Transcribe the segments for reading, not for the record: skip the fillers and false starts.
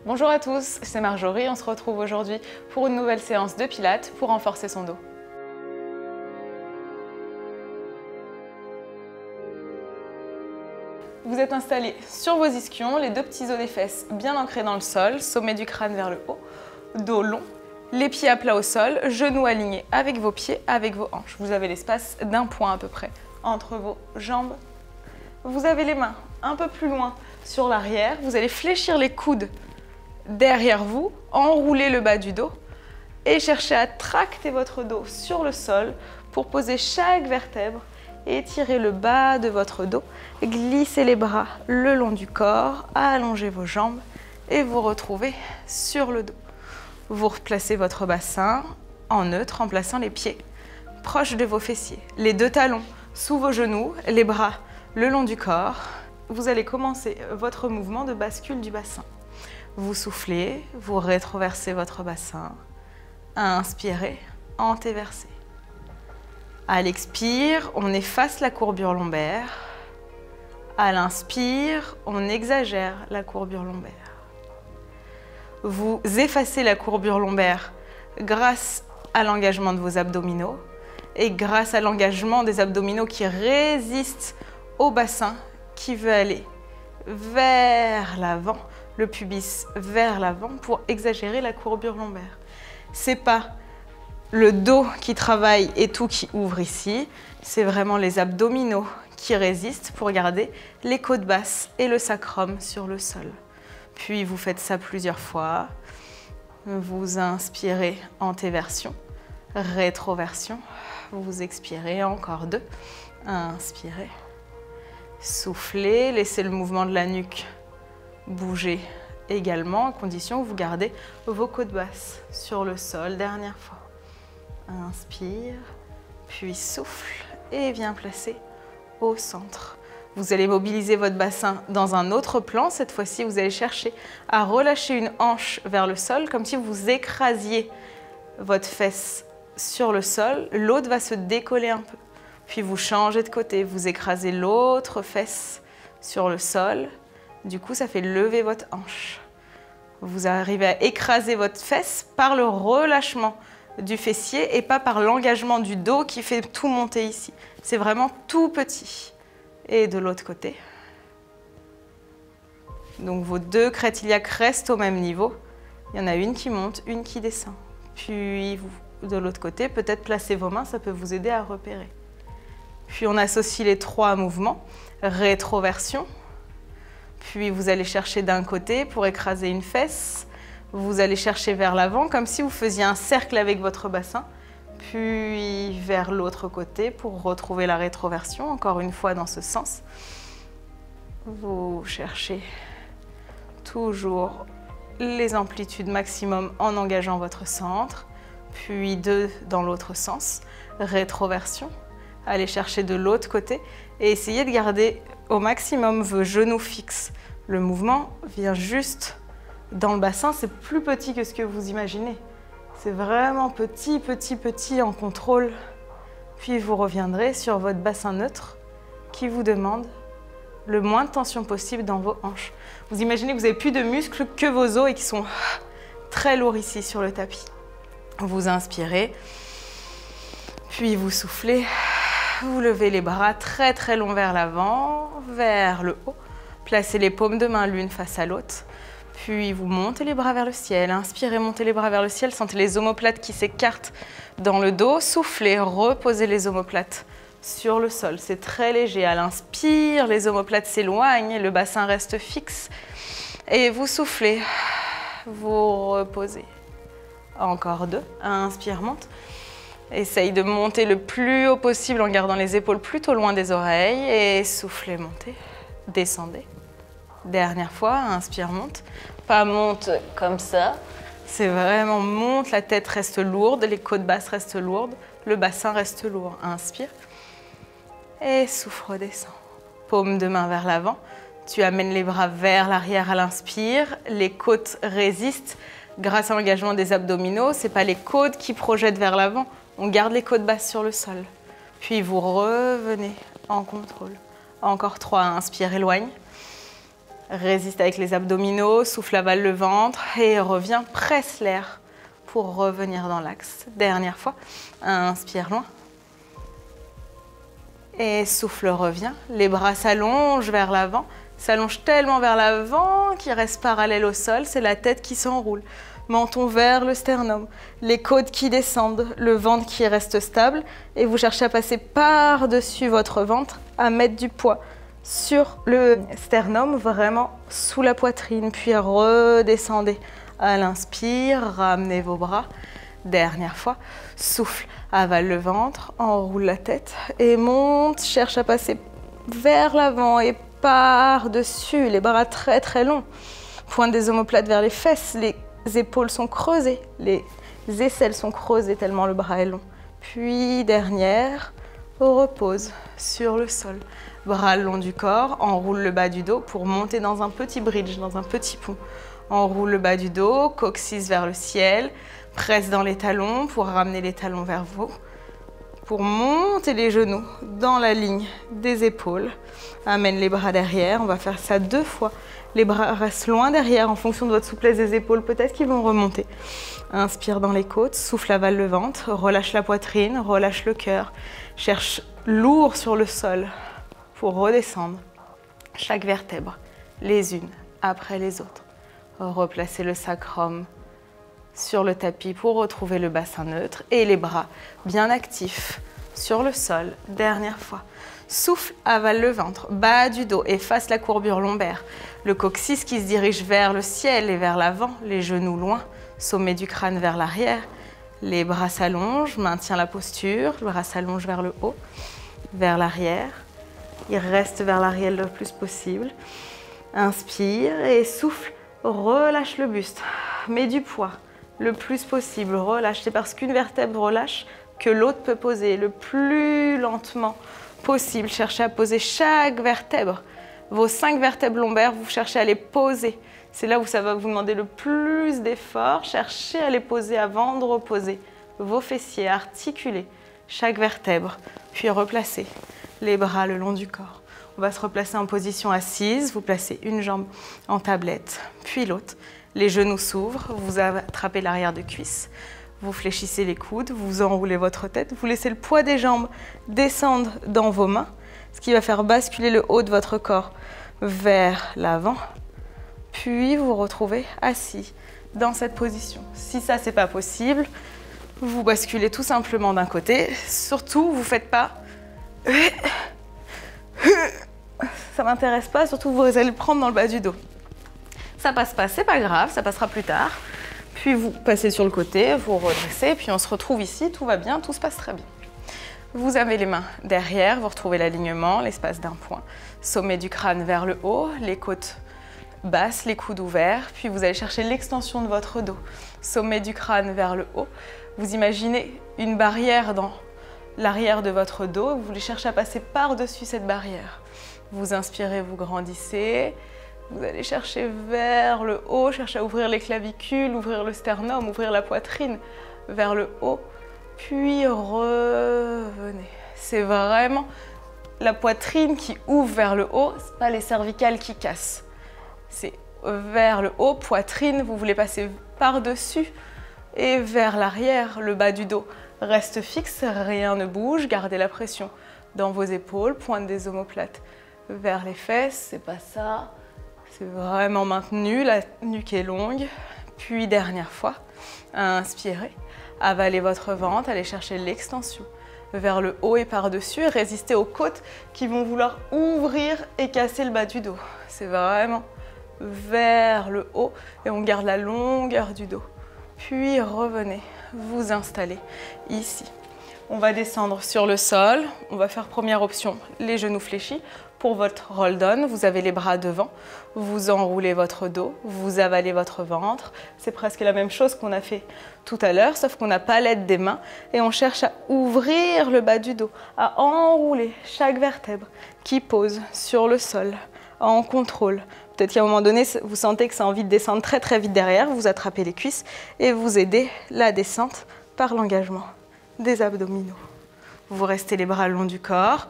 Bonjour à tous, c'est Marjorie, on se retrouve aujourd'hui pour une nouvelle séance de pilates pour renforcer son dos. Vous êtes installé sur vos ischions, les deux petits os des fesses bien ancrés dans le sol, sommet du crâne vers le haut, dos long, les pieds à plat au sol, genoux alignés avec vos pieds, avec vos hanches. Vous avez l'espace d'un point à peu près entre vos jambes. Vous avez les mains un peu plus loin sur l'arrière, vous allez fléchir les coudes derrière vous, enrouler le bas du dos et chercher à tracter votre dos sur le sol pour poser chaque vertèbre, étirer le bas de votre dos, glisser les bras le long du corps, allonger vos jambes et vous retrouver sur le dos. Vous replacez votre bassin en neutre en plaçant les pieds proches de vos fessiers, les deux talons sous vos genoux, les bras le long du corps. Vous allez commencer votre mouvement de bascule du bassin. Vous soufflez, vous rétroversez votre bassin. Inspirez, antéversez. À l'expire, on efface la courbure lombaire. À l'inspire, on exagère la courbure lombaire. Vous effacez la courbure lombaire grâce à l'engagement de vos abdominaux et grâce à l'engagement des abdominaux qui résistent au bassin qui veut aller vers l'avant, le pubis vers l'avant pour exagérer la courbure lombaire. C'est pas le dos qui travaille et tout qui ouvre ici, c'est vraiment les abdominaux qui résistent pour garder les côtes basses et le sacrum sur le sol. Puis vous faites ça plusieurs fois. Vous inspirez, antéversion, rétroversion. Vous expirez, encore deux. Inspirez. Soufflez, laissez le mouvement de la nuque bouger également, à condition que vous gardez vos côtes basses sur le sol. Dernière fois. Inspire, puis souffle et viens placer au centre. Vous allez mobiliser votre bassin dans un autre plan. Cette fois-ci, vous allez chercher à relâcher une hanche vers le sol, comme si vous écrasiez votre fesse sur le sol. L'autre va se décoller un peu. Puis vous changez de côté, vous écrasez l'autre fesse sur le sol. Du coup, ça fait lever votre hanche. Vous arrivez à écraser votre fesse par le relâchement du fessier et pas par l'engagement du dos qui fait tout monter ici. C'est vraiment tout petit. Et de l'autre côté. Donc vos deux crêtes iliaques restent au même niveau. Il y en a une qui monte, une qui descend. Puis vous, de l'autre côté, peut-être placer vos mains, ça peut vous aider à repérer. Puis on associe les trois mouvements. Rétroversion. Puis vous allez chercher d'un côté pour écraser une fesse. Vous allez chercher vers l'avant comme si vous faisiez un cercle avec votre bassin. Puis vers l'autre côté pour retrouver la rétroversion, encore une fois dans ce sens. Vous cherchez toujours les amplitudes maximum en engageant votre centre. Puis deux dans l'autre sens. Rétroversion. Allez chercher de l'autre côté et essayez de garder au maximum vos genoux fixes. Le mouvement vient juste dans le bassin, c'est plus petit que ce que vous imaginez. C'est vraiment petit, petit, petit en contrôle. Puis vous reviendrez sur votre bassin neutre qui vous demande le moins de tension possible dans vos hanches. Vous imaginez que vous n'avez plus de muscles que vos os et qui sont très lourds ici sur le tapis. Vous inspirez, puis vous soufflez. Vous levez les bras très très longs vers l'avant, vers le haut. Placez les paumes de main l'une face à l'autre. Puis vous montez les bras vers le ciel. Inspirez, montez les bras vers le ciel. Sentez les omoplates qui s'écartent dans le dos. Soufflez, reposez les omoplates sur le sol. C'est très léger. À l'inspire, les omoplates s'éloignent, le bassin reste fixe. Et vous soufflez, vous reposez. Encore deux. Inspire, monte. Essaye de monter le plus haut possible en gardant les épaules plutôt loin des oreilles. Et soufflez, montez. Descendez. Dernière fois, inspire, monte. Pas monte comme ça. C'est vraiment monte, la tête reste lourde, les côtes basses restent lourdes, le bassin reste lourd. Inspire. Et souffle, redescend. Paume de main vers l'avant. Tu amènes les bras vers l'arrière à l'inspire. Les côtes résistent grâce à l'engagement des abdominaux. Ce n'est pas les côtes qui projettent vers l'avant. On garde les côtes basses sur le sol. Puis vous revenez en contrôle. Encore 3, inspire, éloigne. Résiste avec les abdominaux, souffle, avale le ventre et reviens, presse l'air pour revenir dans l'axe. Dernière fois, inspire loin. Et souffle, reviens. Les bras s'allongent vers l'avant, s'allongent tellement vers l'avant qu'ils restent parallèles au sol, c'est la tête qui s'enroule. Menton vers le sternum, les côtes qui descendent, le ventre qui reste stable et vous cherchez à passer par-dessus votre ventre, à mettre du poids sur le sternum, vraiment sous la poitrine, puis redescendez. À l'inspire, ramenez vos bras. Dernière fois, souffle, avale le ventre, enroule la tête et monte, cherche à passer vers l'avant et par-dessus, les bras très très longs. Pointe des omoplates vers les fesses, les épaules sont creusées, les aisselles sont creusées tellement le bras est long. Puis dernière, repose sur le sol. Bras le long du corps, enroule le bas du dos pour monter dans un petit bridge, dans un petit pont. Enroule le bas du dos, coccyx vers le ciel, presse dans les talons pour ramener les talons vers vous. Pour monter les genoux dans la ligne des épaules. Amène les bras derrière, on va faire ça 2 fois. Les bras restent loin derrière en fonction de votre souplesse des épaules, peut-être qu'ils vont remonter. Inspire dans les côtes, souffle, avale le ventre, relâche la poitrine, relâche le cœur. Cherche lourd sur le sol pour redescendre. Chaque vertèbre, les unes après les autres. Replacez le sacrum sur le tapis pour retrouver le bassin neutre et les bras bien actifs sur le sol. Dernière fois. Souffle, avale le ventre, bas du dos, efface la courbure lombaire. Le coccyx qui se dirige vers le ciel et vers l'avant, les genoux loin, sommet du crâne vers l'arrière. Les bras s'allongent, maintient la posture, le bras s'allonge vers le haut, vers l'arrière. Il reste vers l'arrière le plus possible. Inspire et souffle, relâche le buste, mets du poids le plus possible, relâche. C'est parce qu'une vertèbre relâche que l'autre peut poser le plus lentement possible. Cherchez à poser chaque vertèbre. Vos 5 vertèbres lombaires, vous cherchez à les poser. C'est là où ça va vous demander le plus d'effort. Cherchez à les poser avant de reposer vos fessiers, articulez chaque vertèbre, puis replacez les bras le long du corps. On va se replacer en position assise. Vous placez une jambe en tablette, puis l'autre. Les genoux s'ouvrent, vous attrapez l'arrière de cuisse. Vous fléchissez les coudes, vous enroulez votre tête. Vous laissez le poids des jambes descendre dans vos mains, ce qui va faire basculer le haut de votre corps vers l'avant. Puis vous retrouvez assis dans cette position. Si ça, c'est pas possible, vous basculez tout simplement d'un côté. Surtout, vous ne faites pas... Ça m'intéresse pas, surtout vous allez le prendre dans le bas du dos. Ça passe pas, c'est pas grave, ça passera plus tard. Puis vous passez sur le côté, vous redressez, puis on se retrouve ici, tout va bien, tout se passe très bien. Vous avez les mains derrière, vous retrouvez l'alignement, l'espace d'un point. Sommet du crâne vers le haut, les côtes basses, les coudes ouverts, puis vous allez chercher l'extension de votre dos. Sommet du crâne vers le haut. Vous imaginez une barrière dans l'arrière de votre dos, vous voulez chercher à passer par-dessus cette barrière. Vous inspirez, vous grandissez. Vous allez chercher vers le haut, chercher à ouvrir les clavicules, ouvrir le sternum, ouvrir la poitrine vers le haut, puis revenez. C'est vraiment la poitrine qui ouvre vers le haut, ce n'est pas les cervicales qui cassent. C'est vers le haut, poitrine, vous voulez passer par-dessus et vers l'arrière, le bas du dos reste fixe, rien ne bouge, gardez la pression dans vos épaules, pointe des omoplates vers les fesses, c'est pas ça. C'est vraiment maintenu, la nuque est longue. Puis dernière fois, inspirez, avalez votre ventre, allez chercher l'extension vers le haut et par-dessus et résistez aux côtes qui vont vouloir ouvrir et casser le bas du dos. C'est vraiment vers le haut et on garde la longueur du dos. Puis revenez, vous installez ici. On va descendre sur le sol, on va faire première option, les genoux fléchis. Pour votre roll down, vous avez les bras devant, vous enroulez votre dos, vous avalez votre ventre. C'est presque la même chose qu'on a fait tout à l'heure, sauf qu'on n'a pas l'aide des mains et on cherche à ouvrir le bas du dos, à enrouler chaque vertèbre qui pose sur le sol en contrôle. Peut-être qu'à un moment donné, vous sentez que ça a envie de descendre très très vite derrière, vous attrapez les cuisses et vous aidez la descente par l'engagement des abdominaux. Vous restez les bras le long du corps.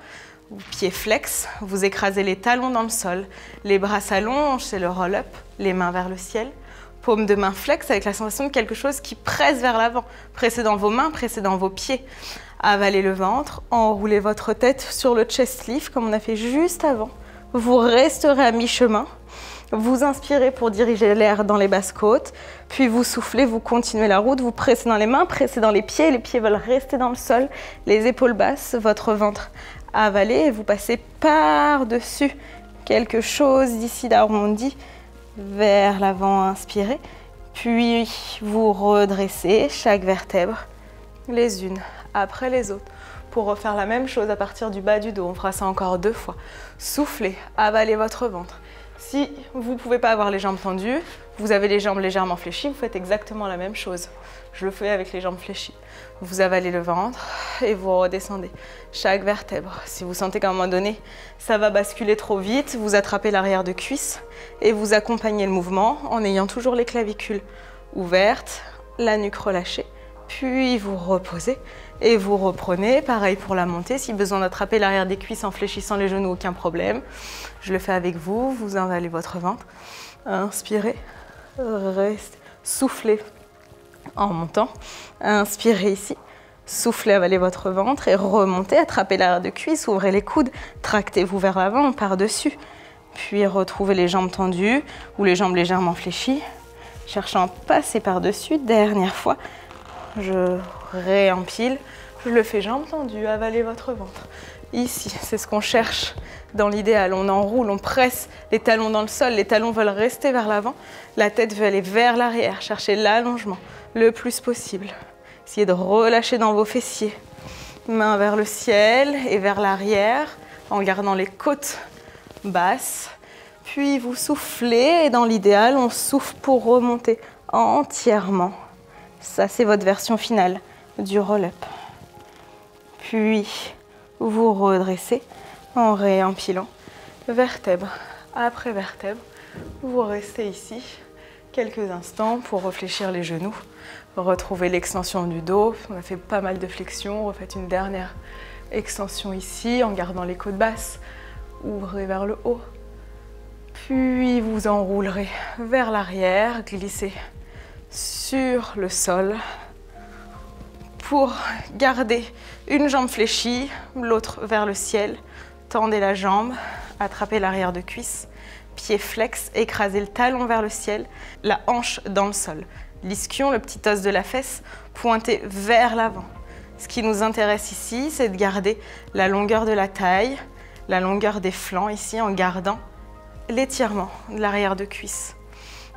Pieds flex, vous écrasez les talons dans le sol, les bras s'allongent, c'est le roll-up, les mains vers le ciel. Paume de main flex avec la sensation de quelque chose qui presse vers l'avant. Pressez dans vos mains, pressez dans vos pieds. Avalez le ventre, enroulez votre tête sur le chest lift comme on a fait juste avant. Vous resterez à mi-chemin. Vous inspirez pour diriger l'air dans les basses côtes, puis vous soufflez, vous continuez la route, vous pressez dans les mains, pressez dans les pieds veulent rester dans le sol, les épaules basses, votre ventre avalé et vous passez par-dessus quelque chose d'ici d'arrondi vers l'avant, inspirez, puis vous redressez chaque vertèbre les unes après les autres. Pour refaire la même chose à partir du bas du dos, on fera ça encore 2 fois. Soufflez, avalez votre ventre. Si vous ne pouvez pas avoir les jambes tendues, vous avez les jambes légèrement fléchies, vous faites exactement la même chose. Je le fais avec les jambes fléchies. Vous avalez le ventre et vous redescendez chaque vertèbre. Si vous sentez qu'à un moment donné, ça va basculer trop vite, vous attrapez l'arrière de cuisse et vous accompagnez le mouvement en ayant toujours les clavicules ouvertes, la nuque relâchée. Puis vous reposez et vous reprenez. Pareil pour la montée, si besoin d'attraper l'arrière des cuisses en fléchissant les genoux, aucun problème. Je le fais avec vous, vous avalez votre ventre. Inspirez, restez, soufflez en montant. Inspirez ici, soufflez, avalez votre ventre et remontez, attrapez l'arrière de cuisse, ouvrez les coudes, tractez-vous vers l'avant, par-dessus. Puis retrouvez les jambes tendues ou les jambes légèrement fléchies. Cherchez à passer par-dessus, dernière fois. Je réempile, je le fais jambes tendues, avalez votre ventre. Ici, c'est ce qu'on cherche dans l'idéal. On enroule, on presse les talons dans le sol, les talons veulent rester vers l'avant, la tête veut aller vers l'arrière, cherchez l'allongement le plus possible. Essayez de relâcher dans vos fessiers. Mains vers le ciel et vers l'arrière en gardant les côtes basses. Puis vous soufflez et dans l'idéal, on souffle pour remonter entièrement. Ça, c'est votre version finale du roll-up. Puis, vous redressez en réempilant vertèbre après vertèbre. Vous restez ici quelques instants pour réfléchir les genoux, retrouver l'extension du dos. On a fait pas mal de flexions. Refaites une dernière extension ici en gardant les côtes basses. Ouvrez vers le haut. Puis, vous enroulerez vers l'arrière, glissez sur le sol pour garder une jambe fléchie, l'autre vers le ciel. Tendez la jambe, attrapez l'arrière de cuisse, pied flex, écrasez le talon vers le ciel, la hanche dans le sol. L'ischion, le petit os de la fesse, pointé vers l'avant. Ce qui nous intéresse ici, c'est de garder la longueur de la taille, la longueur des flancs ici en gardant l'étirement de l'arrière de cuisse.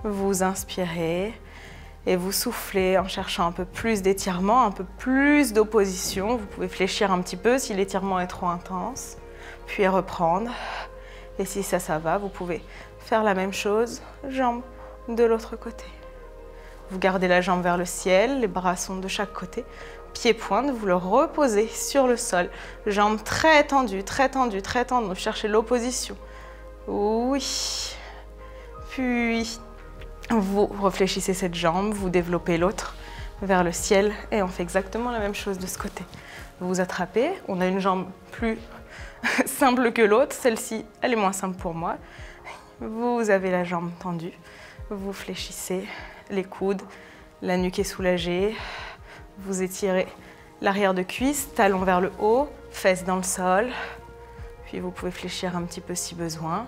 Vous inspirez et vous soufflez en cherchant un peu plus d'étirement, un peu plus d'opposition. Vous pouvez fléchir un petit peu si l'étirement est trop intense, puis reprendre. Et si ça va, vous pouvez faire la même chose, jambes de l'autre côté. Vous gardez la jambe vers le ciel, les bras sont de chaque côté. Pied pointe, vous le reposez sur le sol. Jambes très tendues, très tendues, très tendues. Cherchez l'opposition. Oui. Puis, vous réfléchissez cette jambe, vous développez l'autre vers le ciel et on fait exactement la même chose de ce côté. Vous vous attrapez, on a une jambe plus simple que l'autre, celle-ci, elle est moins simple pour moi. Vous avez la jambe tendue, vous fléchissez les coudes, la nuque est soulagée, vous étirez l'arrière de cuisse, talon vers le haut, fesses dans le sol, puis vous pouvez fléchir un petit peu si besoin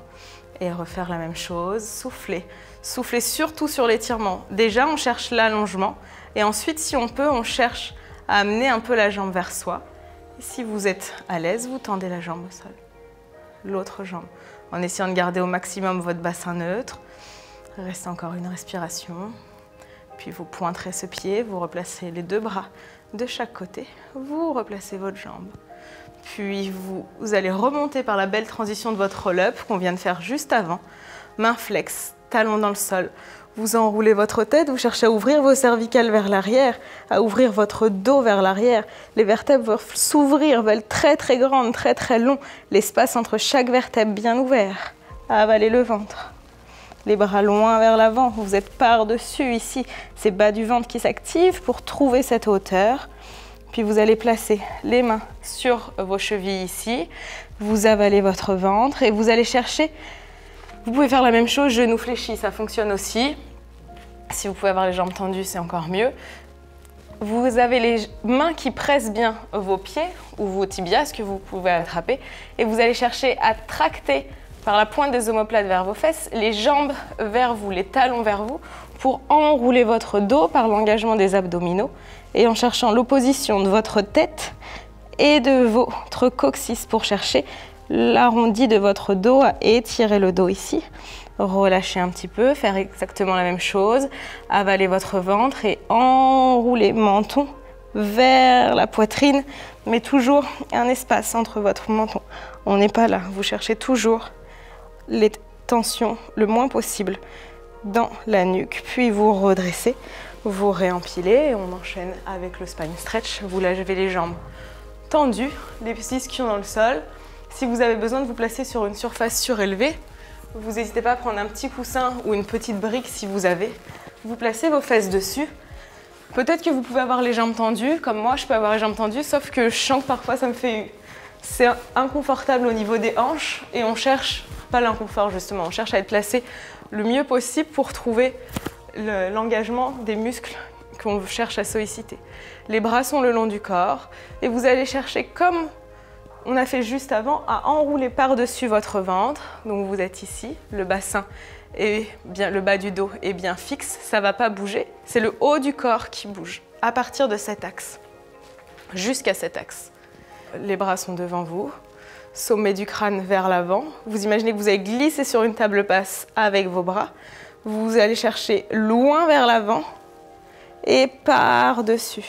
et refaire la même chose, soufflez. Soufflez surtout sur l'étirement. Déjà, on cherche l'allongement et ensuite, si on peut, on cherche à amener un peu la jambe vers soi. Et si vous êtes à l'aise, vous tendez la jambe au sol. L'autre jambe, en essayant de garder au maximum votre bassin neutre. Reste encore une respiration. Puis vous pointerez ce pied, vous replacez les 2 bras de chaque côté. Vous replacez votre jambe. Puis vous allez remonter par la belle transition de votre roll-up qu'on vient de faire juste avant. Main flex, talon dans le sol. Vous enroulez votre tête, vous cherchez à ouvrir vos cervicales vers l'arrière, à ouvrir votre dos vers l'arrière. Les vertèbres veulent s'ouvrir, veulent très très grandes, très très long. L'espace entre chaque vertèbre bien ouvert. Avalez le ventre. Les bras loin vers l'avant, vous êtes par-dessus ici. C'est bas du ventre qui s'active pour trouver cette hauteur. Puis vous allez placer les mains sur vos chevilles ici. Vous avalez votre ventre et vous allez chercher. Vous pouvez faire la même chose, genoux fléchis, ça fonctionne aussi. Si vous pouvez avoir les jambes tendues, c'est encore mieux. Vous avez les mains qui pressent bien vos pieds ou vos tibias, ce que vous pouvez attraper. Et vous allez chercher à tracter par la pointe des omoplates vers vos fesses, les jambes vers vous, les talons vers vous, pour enrouler votre dos par l'engagement des abdominaux et en cherchant l'opposition de votre tête et de votre coccyx pour chercher l'arrondi de votre dos, à étirer le dos ici. Relâchez un petit peu, faire exactement la même chose, avaler votre ventre et enrouler menton vers la poitrine, mais toujours un espace entre votre menton. On n'est pas là, vous cherchez toujours les tensions le moins possible dans la nuque, puis vous redressez, vous réempilez et on enchaîne avec le spine stretch. Vous lavez les jambes tendues, les ischions dans le sol. Si vous avez besoin de vous placer sur une surface surélevée, vous n'hésitez pas à prendre un petit coussin ou une petite brique si vous avez. Vous placez vos fesses dessus. Peut-être que vous pouvez avoir les jambes tendues, comme moi je peux avoir les jambes tendues, sauf que je sens que parfois c'est inconfortable au niveau des hanches et on cherche, pas l'inconfort justement, on cherche à être placé le mieux possible pour trouver l'engagement des muscles qu'on cherche à solliciter. Les bras sont le long du corps et vous allez chercher, comme on a fait juste avant, à enrouler par-dessus votre ventre. Donc vous êtes ici, le bassin et bien le bas du dos est bien fixe, ça ne va pas bouger. C'est le haut du corps qui bouge à partir de cet axe, jusqu'à cet axe. Les bras sont devant vous, sommet du crâne vers l'avant. Vous imaginez que vous allez glisser sur une table basse avec vos bras. Vous allez chercher loin vers l'avant et par-dessus.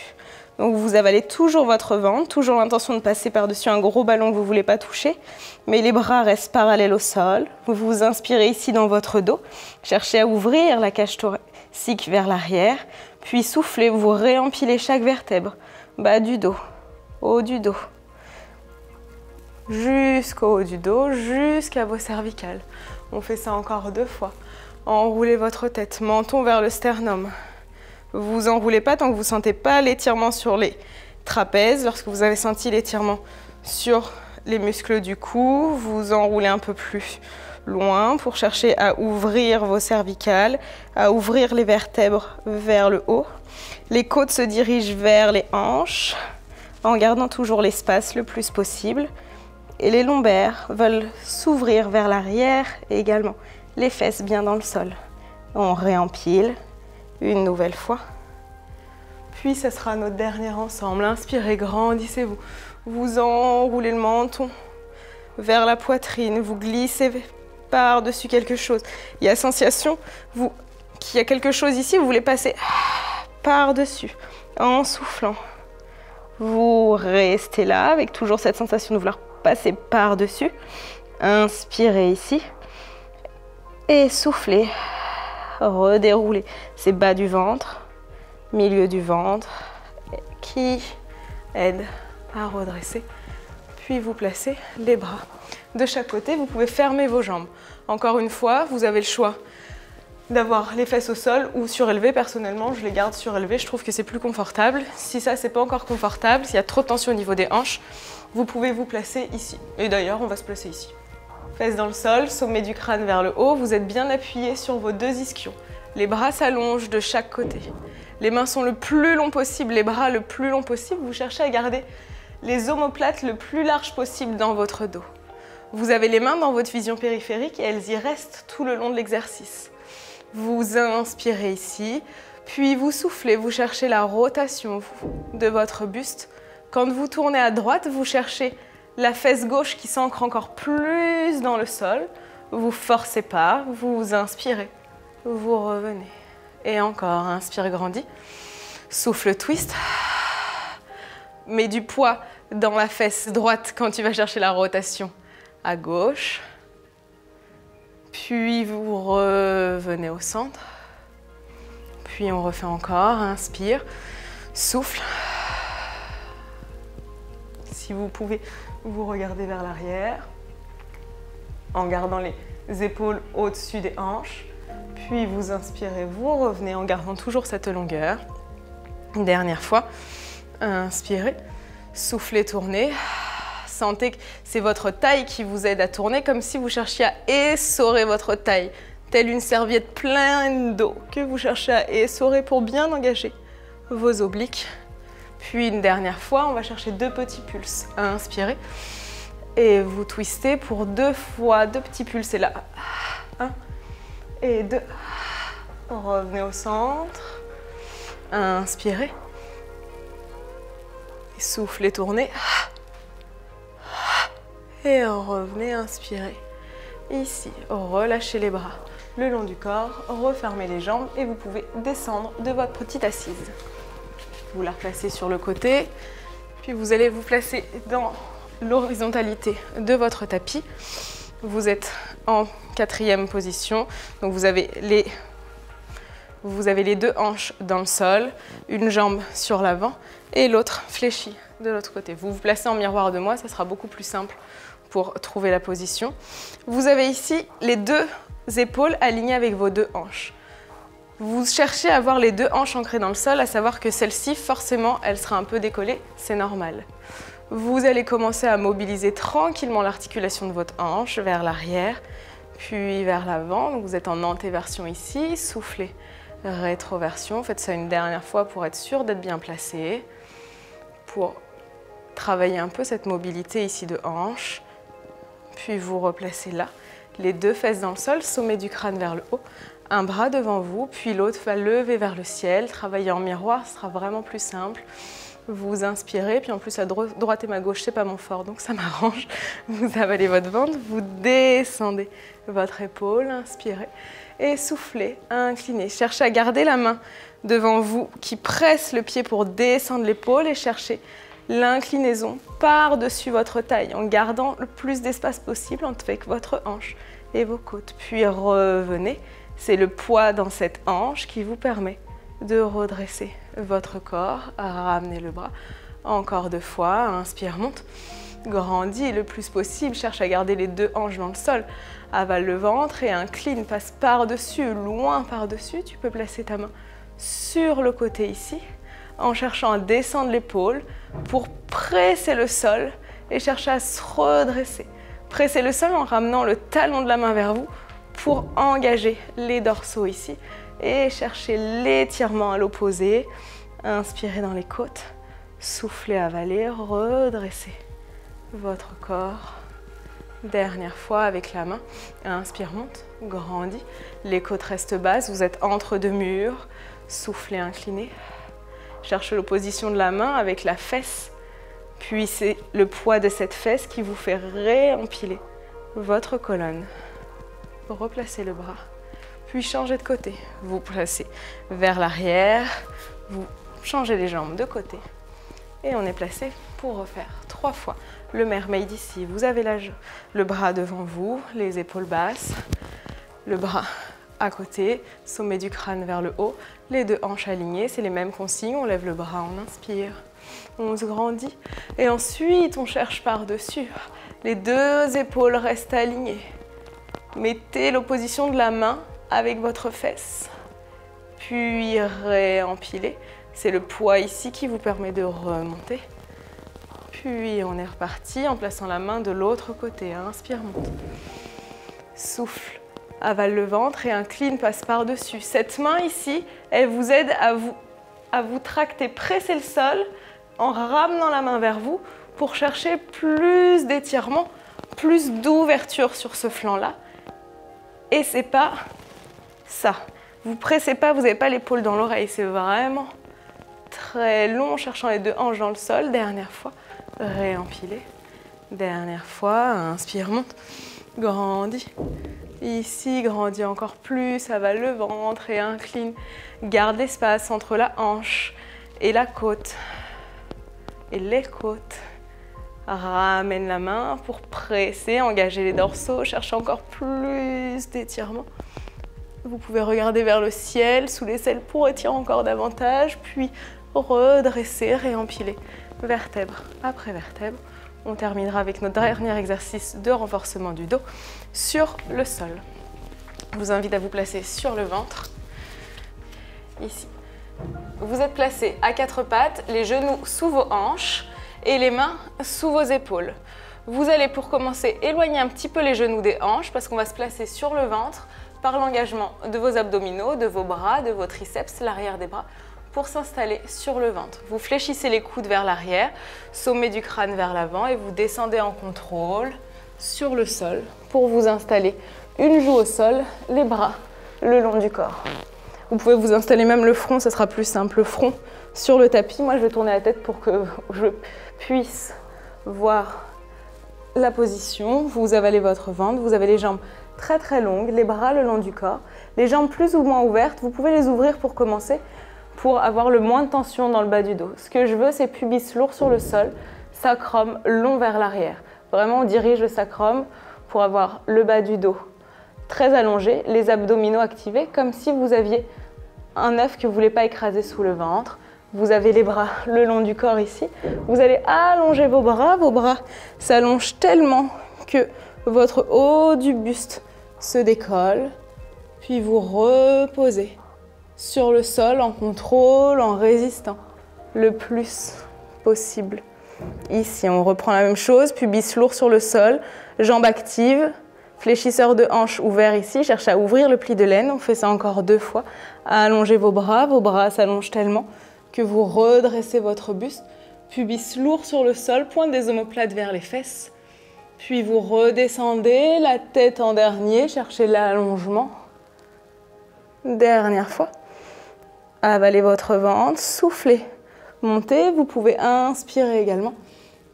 Donc vous avalez toujours votre ventre, toujours l'intention de passer par-dessus un gros ballon que vous ne voulez pas toucher, mais les bras restent parallèles au sol. Vous inspirez ici dans votre dos, cherchez à ouvrir la cage thoracique vers l'arrière, puis soufflez, vous réempilez chaque vertèbre, bas du dos, haut du dos, jusqu'au haut du dos, jusqu'à vos cervicales. On fait ça encore 2 fois. Enroulez votre tête, menton vers le sternum. Vous enroulez pas tant que vous ne sentez pas l'étirement sur les trapèzes. Lorsque vous avez senti l'étirement sur les muscles du cou, vous enroulez un peu plus loin pour chercher à ouvrir vos cervicales, à ouvrir les vertèbres vers le haut. Les côtes se dirigent vers les hanches en gardant toujours l'espace le plus possible. Et les lombaires veulent s'ouvrir vers l'arrière et également les fesses bien dans le sol. On réempile. Une nouvelle fois. Puis ce sera notre dernier ensemble. Inspirez, grandissez-vous. Vous enroulez le menton vers la poitrine. Vous glissez par-dessus quelque chose. Il y a sensation qu'il y a quelque chose ici. Vous voulez passer par-dessus en soufflant. Vous restez là avec toujours cette sensation de vouloir passer par-dessus. Inspirez ici. Et soufflez. Redérouler, c'est bas du ventre, milieu du ventre, qui aide à redresser. Puis vous placez les bras de chaque côté. Vous pouvez fermer vos jambes. Encore une fois, vous avez le choix d'avoir les fesses au sol ou surélevées. Personnellement, je les garde surélevées. Je trouve que c'est plus confortable. Si ça, c'est pas encore confortable, s'il y a trop de tension au niveau des hanches, vous pouvez vous placer ici. Et d'ailleurs, on va se placer ici. Fesses dans le sol, sommet du crâne vers le haut. Vous êtes bien appuyé sur vos 2 ischions. Les bras s'allongent de chaque côté. Les mains sont le plus long possible, les bras le plus long possible. Vous cherchez à garder les omoplates le plus large possible dans votre dos. Vous avez les mains dans votre vision périphérique et elles y restent tout le long de l'exercice. Vous inspirez ici, puis vous soufflez. Vous cherchez la rotation de votre buste. Quand vous tournez à droite, vous cherchez la fesse gauche qui s'ancre encore plus dans le sol. Vous forcez pas, vous inspirez, vous revenez. Et encore, inspire, grandis. Souffle, twist. Mets du poids dans la fesse droite quand tu vas chercher la rotation à gauche. Puis vous revenez au centre. Puis on refait encore, inspire, souffle. Si vous pouvez, vous regardez vers l'arrière en gardant les épaules au-dessus des hanches. Puis vous inspirez, vous revenez en gardant toujours cette longueur. Une dernière fois. Inspirez, soufflez, tournez. Sentez que c'est votre taille qui vous aide à tourner, comme si vous cherchiez à essorer votre taille, telle une serviette pleine d'eau que vous cherchez à essorer pour bien engager vos obliques. Puis une dernière fois, on va chercher 2 petits pulses. Inspirez et vous twistez pour 2 fois 2 petits pulses. Et là, 1 et 2. Revenez au centre. Inspirez. Et soufflez, tournez. Et revenez, inspirez. Ici, relâchez les bras le long du corps, refermez les jambes et vous pouvez descendre de votre petite assise. Vous la replacez sur le côté, puis vous allez vous placer dans l'horizontalité de votre tapis. Vous êtes en 4e position, donc vous avez les 2 hanches dans le sol, une jambe sur l'avant et l'autre fléchie de l'autre côté. Vous vous placez en miroir de moi, ça sera beaucoup plus simple pour trouver la position. Vous avez ici les 2 épaules alignées avec vos 2 hanches. Vous cherchez à avoir les 2 hanches ancrées dans le sol, à savoir que celle-ci, forcément, elle sera un peu décollée, c'est normal. Vous allez commencer à mobiliser tranquillement l'articulation de votre hanche vers l'arrière, puis vers l'avant. Donc vous êtes en antéversion ici, soufflez, rétroversion. Faites ça une dernière fois pour être sûr d'être bien placé, pour travailler un peu cette mobilité ici de hanche. Puis vous replacez là, les 2 fesses dans le sol, sommet du crâne vers le haut, un bras devant vous, puis l'autre va lever vers le ciel. Travailler en miroir, ce sera vraiment plus simple. Vous inspirez, puis en plus à droite et ma gauche, c'est pas mon fort, donc ça m'arrange. Vous avalez votre ventre, vous descendez votre épaule, inspirez et soufflez, inclinez. Cherchez à garder la main devant vous qui presse le pied pour descendre l'épaule et cherchez l'inclinaison par-dessus votre taille en gardant le plus d'espace possible avec votre hanche et vos côtes. Puis revenez, c'est le poids dans cette hanche qui vous permet de redresser votre corps, ramener le bras. Encore 2 fois, inspire, monte, grandis le plus possible, cherche à garder les 2 hanches dans le sol, avale le ventre et incline, passe par-dessus, loin par-dessus. Tu peux placer ta main sur le côté ici, en cherchant à descendre l'épaule pour presser le sol et chercher à se redresser. Pressez le sol en ramenant le talon de la main vers vous pour engager les dorsaux ici et cherchez l'étirement à l'opposé. Inspirez dans les côtes, soufflez, avalez, redressez votre corps. Dernière fois avec la main, inspire, monte, grandis, les côtes restent basses, vous êtes entre 2 murs, soufflez, inclinez. Cherchez l'opposition de la main avec la fesse, puis c'est le poids de cette fesse qui vous fait réempiler votre colonne. Replacez le bras, puis changez de côté. Vous placez vers l'arrière, vous changez les jambes de côté. Et on est placé pour refaire 3 fois le mermaid ici. Vous avez le bras devant vous, les épaules basses, le bras à côté, sommet du crâne vers le haut, les 2 hanches alignées, c'est les mêmes consignes, on lève le bras, on inspire, on se grandit et ensuite on cherche par-dessus, les 2 épaules restent alignées, mettez l'opposition de la main avec votre fesse, puis réempilez, c'est le poids ici qui vous permet de remonter, puis on est reparti en plaçant la main de l'autre côté, inspire, monte, souffle, avale le ventre et incline, passe par-dessus. Cette main ici, elle vous aide à vous tracter, presser le sol en ramenant la main vers vous pour chercher plus d'étirement, plus d'ouverture sur ce flanc-là. Et c'est pas ça. Vous pressez pas, vous n'avez pas l'épaule dans l'oreille. C'est vraiment très long, en cherchant les 2 hanches dans le sol. Dernière fois, réempilez. Dernière fois, inspire, monte, grandis. Ici, grandis encore plus, avale le ventre et incline. Garde l'espace entre la hanche et la côte. Et les côtes. Ramène la main pour presser, engager les dorsaux, chercher encore plus d'étirement. Vous pouvez regarder vers le ciel, sous l'aisselle pour étirer encore davantage, puis redresser, réempiler vertèbre après vertèbre. On terminera avec notre dernier exercice de renforcement du dos sur le sol. Je vous invite à vous placer sur le ventre, ici. Vous êtes placé à quatre pattes, les genoux sous vos hanches et les mains sous vos épaules. Vous allez pour commencer éloigner un petit peu les genoux des hanches parce qu'on va se placer sur le ventre par l'engagement de vos abdominaux, de vos bras, de vos triceps, l'arrière des bras, pour s'installer sur le ventre. Vous fléchissez les coudes vers l'arrière, sommet du crâne vers l'avant et vous descendez en contrôle sur le sol pour vous installer une joue au sol, les bras le long du corps. Vous pouvez vous installer même le front, ça sera plus simple, le front sur le tapis. Moi, je vais tourner la tête pour que je puisse voir la position. Vous avalez votre ventre, vous avez les jambes très très longues, les bras le long du corps, les jambes plus ou moins ouvertes. Vous pouvez les ouvrir pour commencer, pour avoir le moins de tension dans le bas du dos. Ce que je veux, c'est pubis lourd sur le sol, sacrum long vers l'arrière. Vraiment, on dirige le sacrum pour avoir le bas du dos très allongé, les abdominaux activés, comme si vous aviez un œuf que vous ne voulez pas écraser sous le ventre. Vous avez les bras le long du corps ici. Vous allez allonger vos bras s'allongent tellement que votre haut du buste se décolle. Puis vous reposez sur le sol en contrôle, en résistant le plus possible. Ici, on reprend la même chose, pubis lourd sur le sol, jambes actives, fléchisseur de hanches ouvert ici, cherchez à ouvrir le pli de l'aine, on fait ça encore 2 fois, à allonger vos bras s'allongent tellement que vous redressez votre buste, pubis lourd sur le sol, pointe des omoplates vers les fesses, puis vous redescendez, la tête en dernier, cherchez l'allongement, dernière fois, avalez votre ventre, soufflez, montez, vous pouvez inspirer également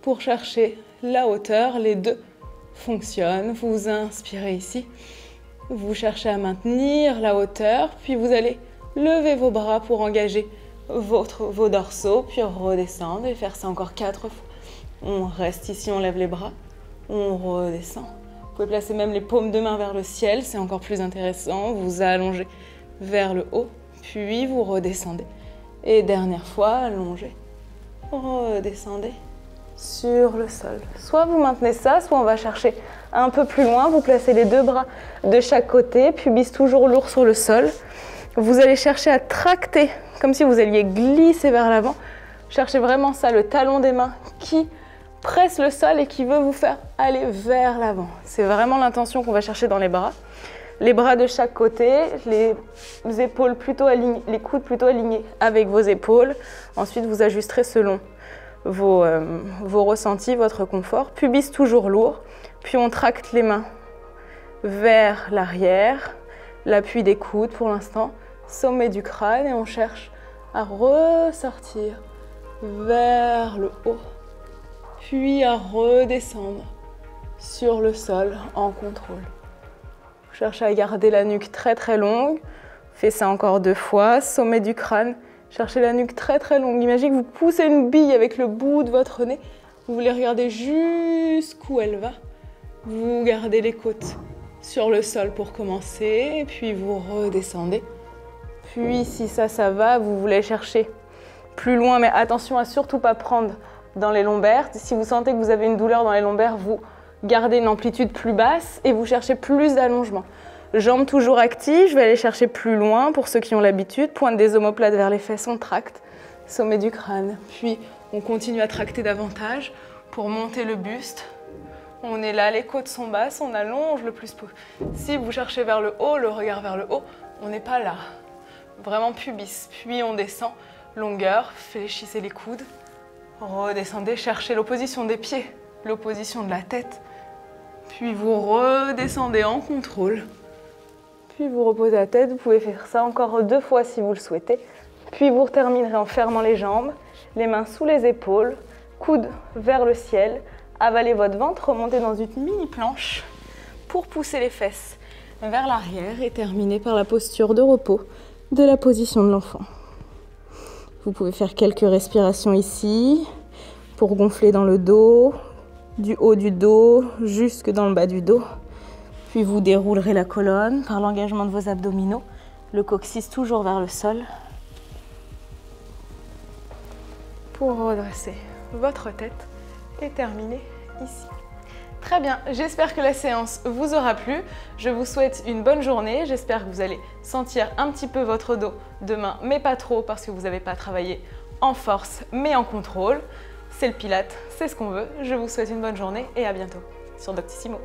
pour chercher la hauteur, les deux fonctionnent, vous inspirez ici, vous cherchez à maintenir la hauteur, puis vous allez lever vos bras pour engager vos dorsaux, puis redescendre et faire ça encore 4 fois. On reste ici, on lève les bras, on redescend. Vous pouvez placer même les paumes de main vers le ciel, c'est encore plus intéressant, vous allongez vers le haut, puis vous redescendez. Et dernière fois, allongez, redescendez sur le sol. Soit vous maintenez ça, soit on va chercher un peu plus loin. Vous placez les 2 bras de chaque côté, pubis toujours lourd sur le sol. Vous allez chercher à tracter, comme si vous alliez glisser vers l'avant. Cherchez vraiment ça, le talon des mains qui presse le sol et qui veut vous faire aller vers l'avant. C'est vraiment l'intention qu'on va chercher dans les bras. Les bras de chaque côté, les épaules plutôt alignées, les coudes plutôt alignés avec vos épaules. Ensuite, vous ajusterez selon vos ressentis, votre confort. Pubis toujours lourd, puis on tracte les mains vers l'arrière, l'appui des coudes pour l'instant, sommet du crâne et on cherche à ressortir vers le haut, puis à redescendre sur le sol en contrôle. Cherchez à garder la nuque très très longue, faites ça encore 2 fois, sommet du crâne. Cherchez la nuque très très longue. Imaginez que vous poussez une bille avec le bout de votre nez. Vous voulez regarder jusqu'où elle va. Vous gardez les côtes sur le sol pour commencer. Et puis vous redescendez. Puis si ça va, vous voulez chercher plus loin. Mais attention à surtout pas prendre dans les lombaires. Si vous sentez que vous avez une douleur dans les lombaires, vous gardez une amplitude plus basse et vous cherchez plus d'allongement. Jambes toujours actives, je vais aller chercher plus loin pour ceux qui ont l'habitude. Pointe des omoplates vers les fesses, on tracte, sommet du crâne. Puis on continue à tracter davantage pour monter le buste. On est là, les côtes sont basses, on allonge le plus possible. Si vous cherchez vers le haut, le regard vers le haut, on n'est pas là. Vraiment pubis. Puis on descend, longueur, fléchissez les coudes. Redescendez, cherchez l'opposition des pieds, l'opposition de la tête. Puis vous redescendez en contrôle. Puis vous reposez la tête, vous pouvez faire ça encore 2 fois si vous le souhaitez. Puis vous terminerez en fermant les jambes, les mains sous les épaules, coudes vers le ciel. Avalez votre ventre, remontez dans une mini planche pour pousser les fesses vers l'arrière et terminer par la posture de repos de la position de l'enfant. Vous pouvez faire quelques respirations ici pour gonfler dans le dos, du haut du dos jusque dans le bas du dos. Puis vous déroulerez la colonne par l'engagement de vos abdominaux, le coccyx toujours vers le sol. Pour redresser votre tête et terminer ici. Très bien, j'espère que la séance vous aura plu. Je vous souhaite une bonne journée. J'espère que vous allez sentir un petit peu votre dos demain, mais pas trop parce que vous n'avez pas travaillé en force, mais en contrôle. C'est le Pilates, c'est ce qu'on veut. Je vous souhaite une bonne journée et à bientôt sur Doctissimo.